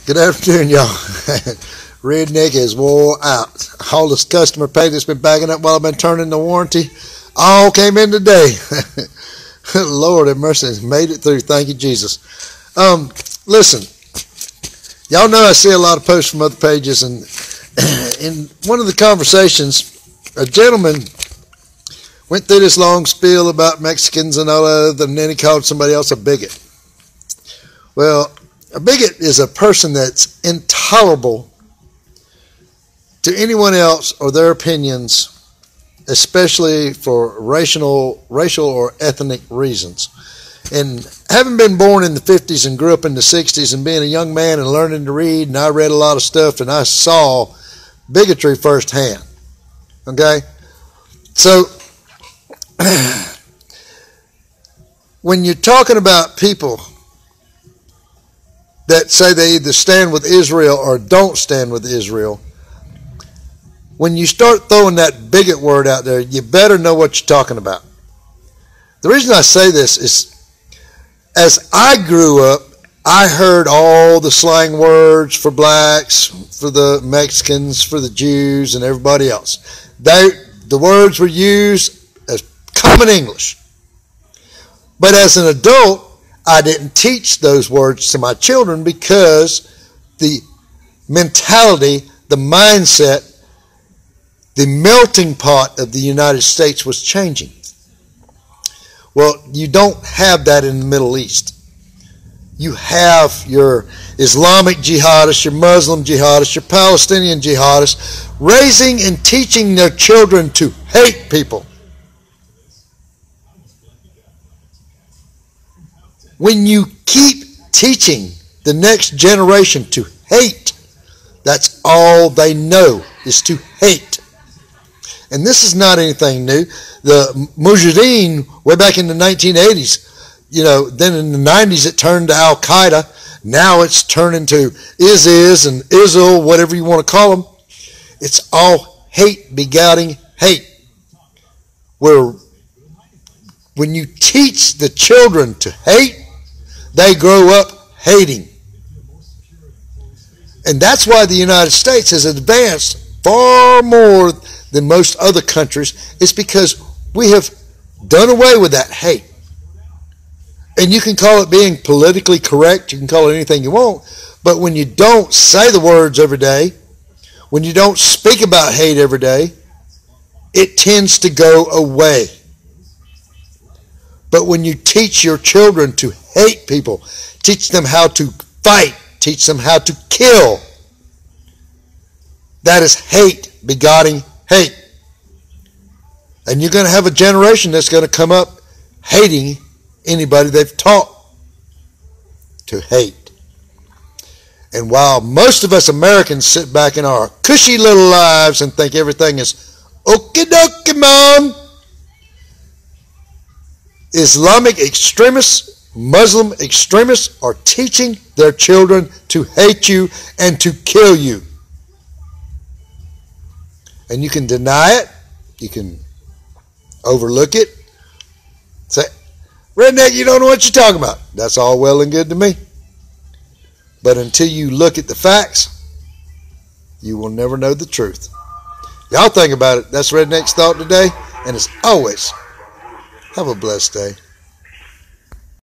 Good afternoon, y'all. Redneck is wore out. All this customer pay that's been backing up while I've been turning the warranty all came in today. Lord have mercy, made it through. Thank you, Jesus. Listen, y'all know I see a lot of posts from other pages, and in one of the conversations, a gentleman went through this long spiel about Mexicans and all that, and then he called somebody else a bigot. Well, a bigot is a person that's intolerable to anyone else or their opinions, especially for racial or ethnic reasons. And having been born in the 50s and grew up in the 60s and being a young man and learning to read, and I read a lot of stuff and I saw bigotry firsthand. Okay? So, when you're talking about people that say they either stand with Israel or don't stand with Israel, when you start throwing that bigot word out there, you better know what you're talking about. The reason I say this is, as I grew up, I heard all the slang words for blacks, for the Mexicans, for the Jews, and everybody else. The words were used as common English. But as an adult, I didn't teach those words to my children because the mentality, the mindset, the melting pot of the United States was changing. Well, you don't have that in the Middle East. You have your Islamic jihadists, your Muslim jihadists, your Palestinian jihadists raising and teaching their children to hate people. When you keep teaching the next generation to hate, that's all they know is to hate. And this is not anything new. The Mujahideen, way back in the 1980s, then in the 90s it turned to Al-Qaeda. Now it's turning to ISIS and ISIL, whatever you want to call them. It's all hate begetting hate. Where when you teach the children to hate, they grow up hating. And that's why the United States has advanced far more than most other countries. It's because we have done away with that hate. And you can call it being politically correct. You can call it anything you want. But when you don't say the words every day, when you don't speak about hate every day, it tends to go away. But when you teach your children to hate people, teach them how to fight, teach them how to kill, that is hate begetting hate. And you're going to have a generation that's going to come up hating anybody they've taught to hate. And while most of us Americans sit back in our cushy little lives and think everything is okie dokie, mom, Islamic extremists, Muslim extremists are teaching their children to hate you and to kill you. And you can deny it. You can overlook it. Say, redneck, you don't know what you're talking about. That's all well and good to me. But until you look at the facts, you will never know the truth. Y'all think about it. That's Redneck's Thought today. And as always, have a blessed day.